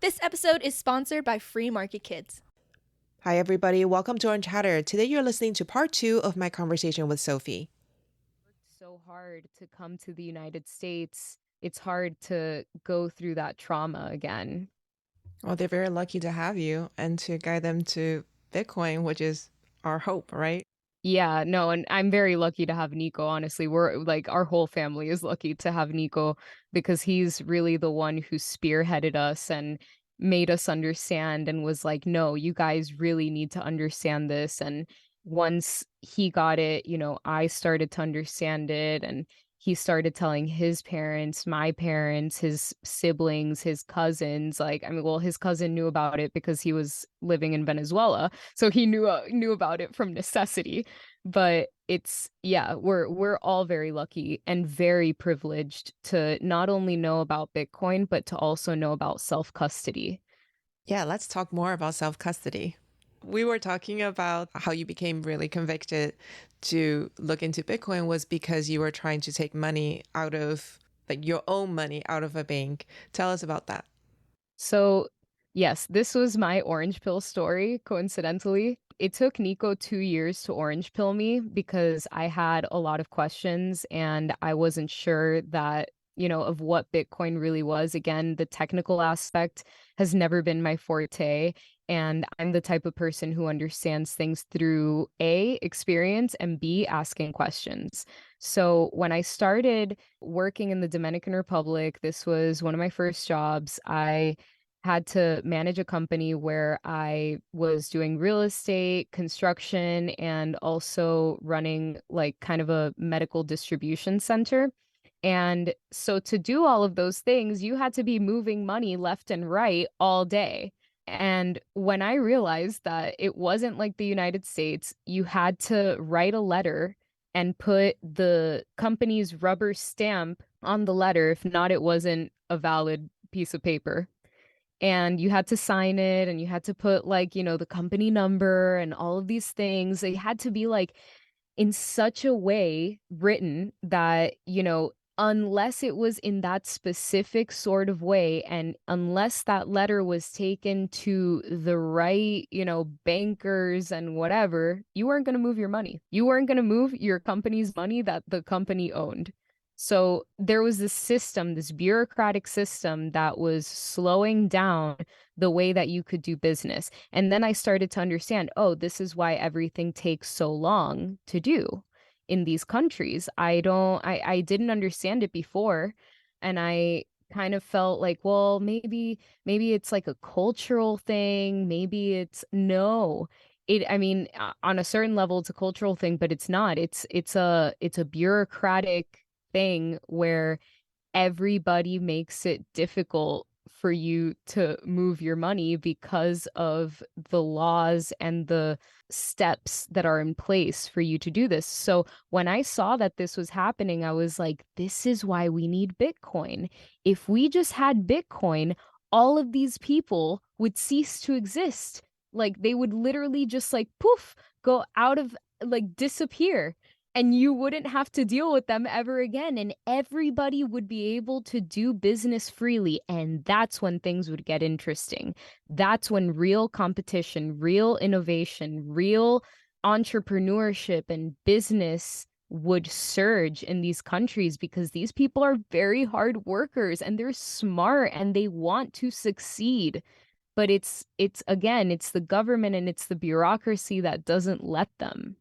This episode is sponsored by Free Market Kids. Hi, everybody. Welcome to our chatter. Today, you're listening to part 2 of my conversation with Sophie. It's so hard to come to the United States. It's hard to go through that trauma again. Well, they're very lucky to have you and to guide them to Bitcoin, which is our hope, right? Yeah, no, and I'm very lucky to have Nico, honestly. We're like, our whole family is lucky to have Nico because he's really the one who spearheaded us and made us understand and was like, no, you guys really need to understand this. And once he got it, I started to understand it. And he started telling his parents, my parents, his siblings, his cousins. Like, I mean, well, his cousin knew about it because he was living in Venezuela, so he knew about it from necessity. But it's, yeah, we're all very lucky and very privileged to not only know about Bitcoin, but to also know about self-custody. Yeah, let's talk more about self-custody. We were talking about how you became really convicted to look into Bitcoin was because you were trying to take money out of, like, your own money out of a bank. Tell us about that. So, yes, this was my orange pill story, coincidentally. It took Nico 2 years to orange pill me because I had a lot of questions and I wasn't sure that, of what Bitcoin really was. Again, the technical aspect has never been my forte. And I'm the type of person who understands things through A, experience, and B, asking questions. So when I started working in the Dominican Republic, this was one of my first jobs. I had to manage a company where I was doing real estate, construction, and also running like kind of a medical distribution center. And so to do all of those things, you had to be moving money left and right all day. And when I realized that it wasn't like the United States, you had to write a letter and put the company's rubber stamp on the letter. If not, it wasn't a valid piece of paper. And you had to sign it and you had to put like, the company number and all of these things. They had to be like in such a way written that, unless it was in that specific sort of way and unless that letter was taken to the right, bankers and whatever, you weren't going to move your money. You weren't going to move your company's money that the company owned. So there was this system, this bureaucratic system that was slowing down the way that you could do business. And then I started to understand, oh, this is why everything takes so long to do in these countries. I didn't understand it before. And I kind of felt like, well, maybe it's like a cultural thing. Maybe it's no. I mean, on a certain level, it's a cultural thing, but it's not. It's a bureaucratic thing where everybody makes it difficult for you to move your money because of the laws and the steps that are in place for you to do this. So when I saw that this was happening, I was like, this is why we need Bitcoin. If we just had Bitcoin, all of these people would cease to exist. Like they would literally just like poof, go out of like disappear and you wouldn't have to deal with them ever again. And everybody would be able to do business freely. And that's when things would get interesting. That's when real competition, real innovation, real entrepreneurship and business would surge in these countries because these people are very hard workers and they're smart and they want to succeed. But it's again, it's the government and it's the bureaucracy that doesn't let them.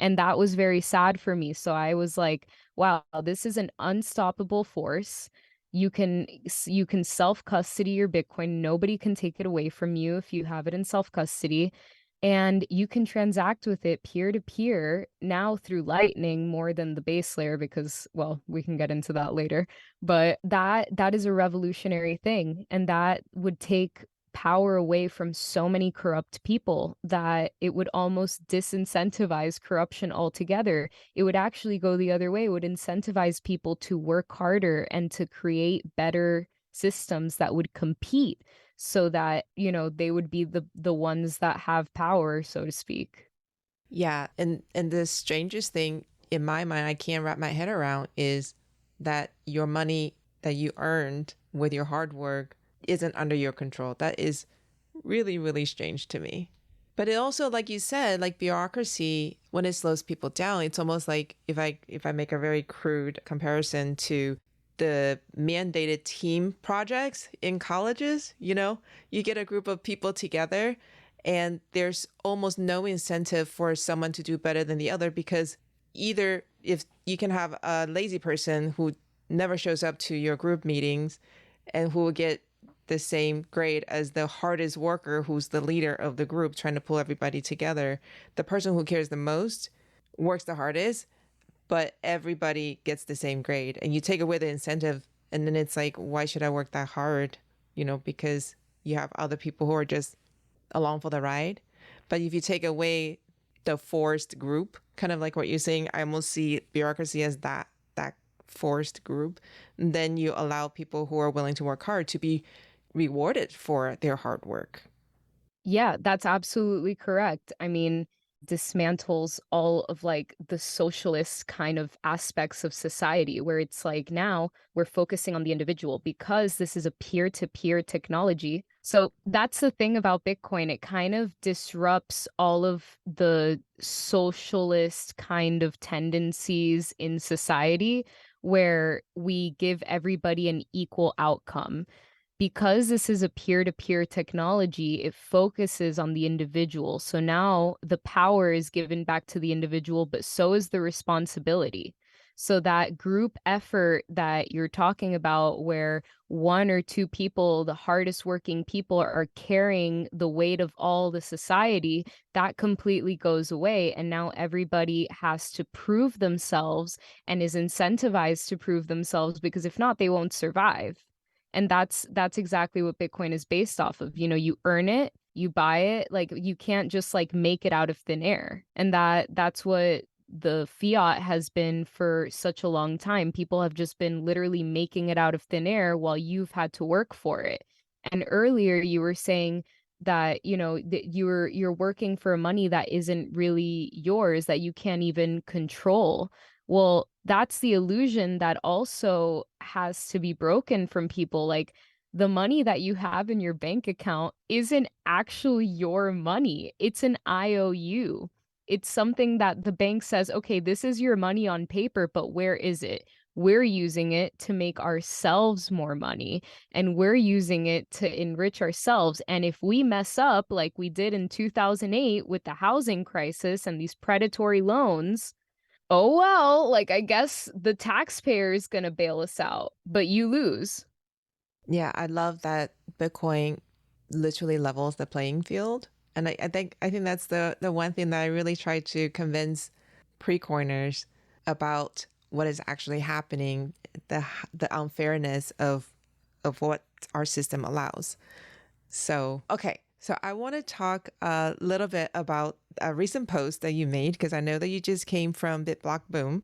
And that was very sad for me. So I was like, wow, this is an unstoppable force. You can self-custody your Bitcoin. Nobody can take it away from you if you have it in self-custody. And you can transact with it peer to peer now through Lightning more than the base layer because, well, we can get into that later. But that is a revolutionary thing. And that would take power away from so many corrupt people that it would almost disincentivize corruption altogether. It would actually go the other way. It would incentivize people to work harder and to create better systems that would compete so that, they would be the ones that have power, so to speak. Yeah, and the strangest thing in my mind I can't wrap my head around is that your money that you earned with your hard work isn't under your control. That is really, really strange to me. But it also, like you said, like bureaucracy, when it slows people down, it's almost like if I make a very crude comparison to the mandated team projects in colleges, you get a group of people together and there's almost no incentive for someone to do better than the other, because either if you can have a lazy person who never shows up to your group meetings and who will get the same grade as the hardest worker who's the leader of the group trying to pull everybody together. The person who cares the most works the hardest, but everybody gets the same grade. And you take away the incentive, and then it's like, why should I work that hard? Because you have other people who are just along for the ride. But if you take away the forced group, kind of like what you're saying, I almost see bureaucracy as that forced group. And then you allow people who are willing to work hard to be rewarded for their hard work. Yeah, that's absolutely correct. I mean, dismantles all of like the socialist kind of aspects of society where it's like now we're focusing on the individual because this is a peer-to-peer technology. So that's the thing about Bitcoin. It kind of disrupts all of the socialist kind of tendencies in society where we give everybody an equal outcome. Because this is a peer-to-peer technology, it focuses on the individual. So now the power is given back to the individual, but so is the responsibility. So that group effort that you're talking about, where one or two people, the hardest working people, are carrying the weight of all the society, that completely goes away. And now everybody has to prove themselves and is incentivized to prove themselves, because if not, they won't survive. And that's exactly what Bitcoin is based off of. You earn it, you buy it, like you can't just like make it out of thin air. And that's what the fiat has been for such a long time. People have just been literally making it out of thin air while you've had to work for it. And earlier you were saying that, that you're working for money that isn't really yours, that you can't even control. Well, that's the illusion that also has to be broken from people. Like, the money that you have in your bank account isn't actually your money. It's an IOU. It's something that the bank says, okay, this is your money on paper, but where is it? We're using it to make ourselves more money, and we're using it to enrich ourselves. And if we mess up like we did in 2008 with the housing crisis and these predatory loans, oh well, like I guess the taxpayer is gonna bail us out, but you lose. Yeah, I love that Bitcoin literally levels the playing field. And I think that's the one thing that I really try to convince pre-coiners about what is actually happening, the unfairness of what our system allows. So, okay. So I want to talk a little bit about a recent post that you made, because I know that you just came from BitBlock Boom,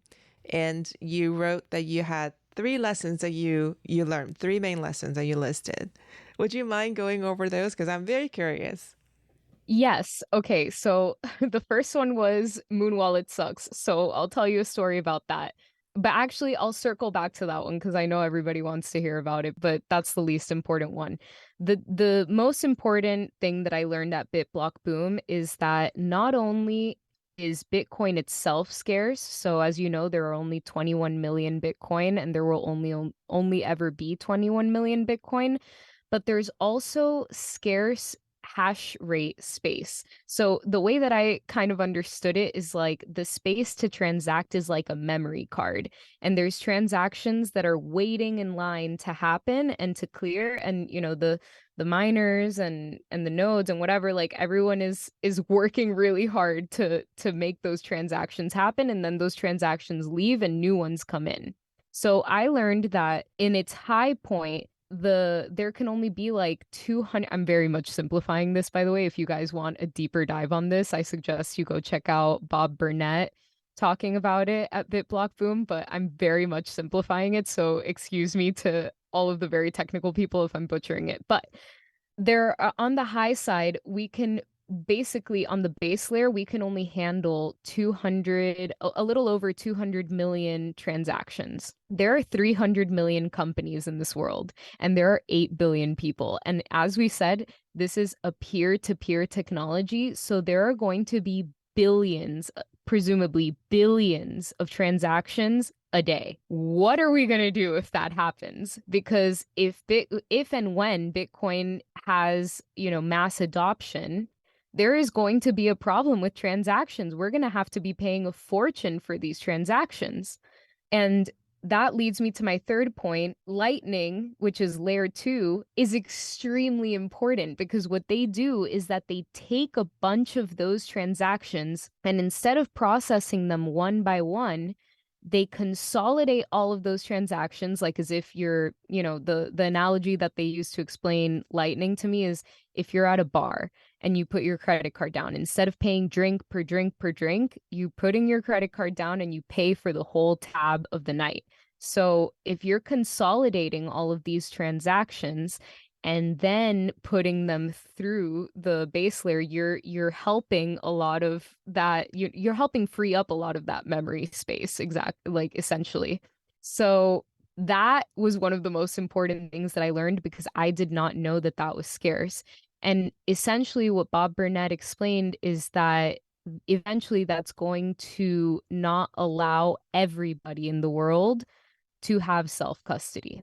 and you wrote that you had three lessons that you learned, three main lessons that you listed. Would you mind going over those? Because I'm very curious. Yes. Okay. So the first one was Muun Wallet sucks. So I'll tell you a story about that. But actually, I'll circle back to that one because I know everybody wants to hear about it, but that's the least important one. The most important thing that I learned at BitBlock Boom is that not only is Bitcoin itself scarce, so as you know, there are only 21 million Bitcoin, and there will only ever be 21 million Bitcoin, but there's also scarce hash rate space. So the way that I kind of understood it is like the space to transact is like a memory card, and there's transactions that are waiting in line to happen and to clear, and the miners and the nodes and whatever, like everyone is working really hard to make those transactions happen, and then those transactions leave and new ones come in. So I learned that in its high point, there can only be like 200. I'm very much simplifying this, by the way. If you guys want a deeper dive on this, I suggest you go check out Bob Burnett talking about it at BitBlock Boom, but I'm very much simplifying it, so excuse me to all of the very technical people if I'm butchering it. But there, on the high side, we can basically on the base layer, we can only handle 200, a little over 200 million transactions. There are 300 million companies in this world, and there are 8 billion people. And as we said, this is a peer-to-peer technology. So there are going to be billions, presumably billions of transactions a day. What are we going to do if that happens? Because if and when Bitcoin has, mass adoption, there is going to be a problem with transactions. We're going to have to be paying a fortune for these transactions. And that leads me to my third point. Lightning, which is layer 2, is extremely important because what they do is that they take a bunch of those transactions and instead of processing them one by one, they consolidate all of those transactions, like as if you're, the analogy that they use to explain lightning to me is if you're at a bar and you put your credit card down, instead of paying drink per drink per drink, you putting your credit card down and you pay for the whole tab of the night. So if you're consolidating all of these transactions and then putting them through the base layer, you're helping a lot of that, you're helping free up a lot of that memory space, exactly, like essentially. So that was one of the most important things that I learned because I did not know that that was scarce. And essentially what Bob Burnett explained is that eventually that's going to not allow everybody in the world to have self-custody.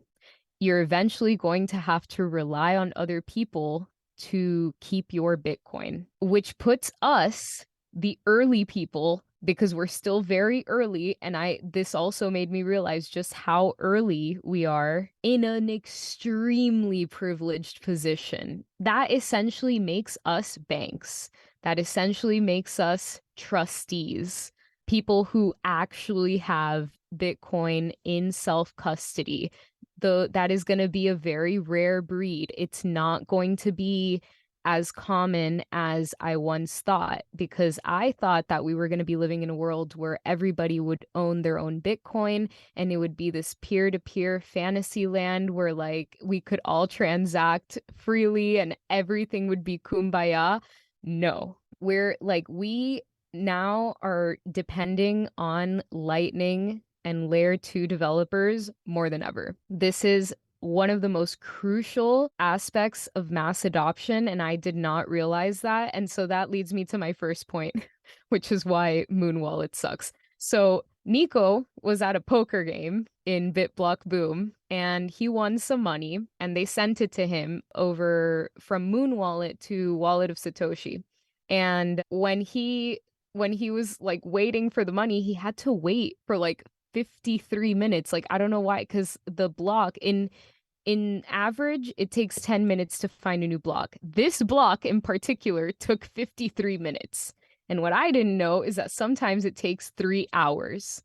You're eventually going to have to rely on other people to keep your Bitcoin, which puts us, the early people, because we're still very early, and this also made me realize just how early we are in an extremely privileged position. That essentially makes us banks. That essentially makes us trustees, people who actually have Bitcoin in self-custody. That is going to be a very rare breed. It's not going to be as common as I once thought, because I thought that we were going to be living in a world where everybody would own their own Bitcoin and it would be this peer-to-peer fantasy land where like we could all transact freely and everything would be kumbaya. No, we now are depending on Lightning and layer 2 developers more than ever. This is one of the most crucial aspects of mass adoption, and I did not realize that. And so that leads me to my first point, which is why Muun Wallet sucks. So Nico was at a poker game in BitBlock Boom, and he won some money, and they sent it to him over from Muun Wallet to Wallet of Satoshi. And when he was like waiting for the money, he had to wait for like 53 minutes. Like, I don't know why, because the block in average, it takes 10 minutes to find a new block. This block in particular took 53 minutes. And what I didn't know is that sometimes it takes 3 hours.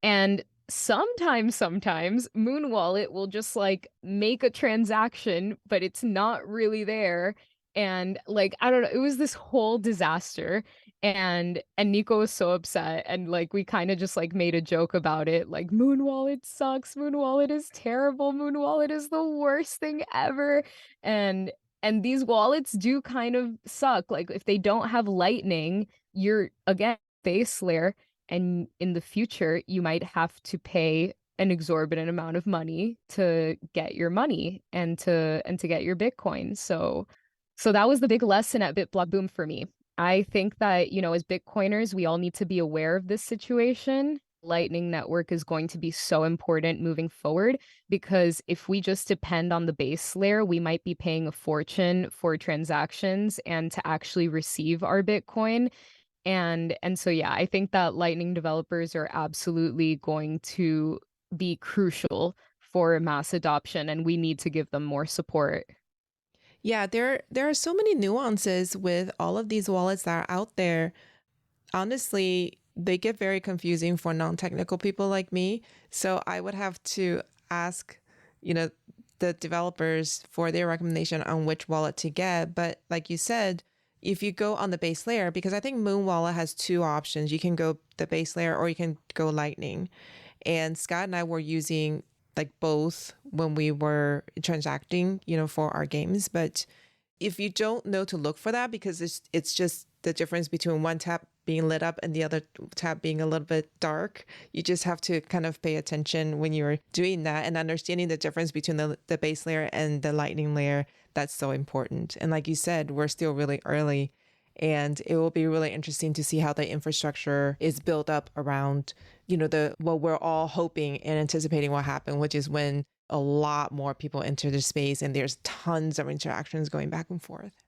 And sometimes Muun Wallet will just like make a transaction, but it's not really there. And like, I don't know, it was this whole disaster. And Nico was so upset. And like we kind of just like made a joke about it. Like Muun Wallet sucks. Muun Wallet is terrible. Muun Wallet is the worst thing ever. And and these wallets do kind of suck. Like if they don't have Lightning, you're again base layer and in the future you might have to pay an exorbitant amount of money to get your money and to get your Bitcoin. So that was the big lesson at BitBlock Boom for me. I think that, as Bitcoiners, we all need to be aware of this situation. Lightning Network is going to be so important moving forward because if we just depend on the base layer, we might be paying a fortune for transactions and to actually receive our Bitcoin. And so yeah, I think that Lightning developers are absolutely going to be crucial for mass adoption, and we need to give them more support. Yeah, there are so many nuances with all of these wallets that are out there. Honestly, they get very confusing for non-technical people like me. So I would have to ask, you know, the developers for their recommendation on which wallet to get. But like you said, if you go on the base layer, because I think Muun Wallet has two options. You can go the base layer or you can go Lightning. And Scott and I were using like both when we were transacting, for our games. But if you don't know to look for that, because it's just the difference between one tab being lit up and the other tab being a little bit dark, you just have to kind of pay attention when you're doing that and understanding the difference between the base layer and the lightning layer. That's so important. And like you said, we're still really early, and it will be really interesting to see how the infrastructure is built up around, the what we're all hoping and anticipating will happen, which is when a lot more people enter the space and there's tons of interactions going back and forth.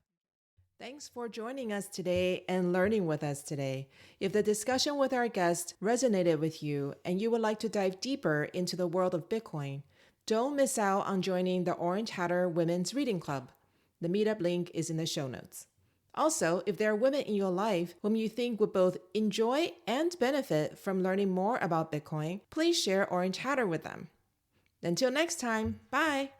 Thanks for joining us today and learning with us today. If the discussion with our guest resonated with you and you would like to dive deeper into the world of Bitcoin, don't miss out on joining the Orange Hatter Women's Reading Club. The meetup link is in the show notes. Also, if there are women in your life whom you think would both enjoy and benefit from learning more about Bitcoin, please share Orange Hatter with them. Until next time, bye!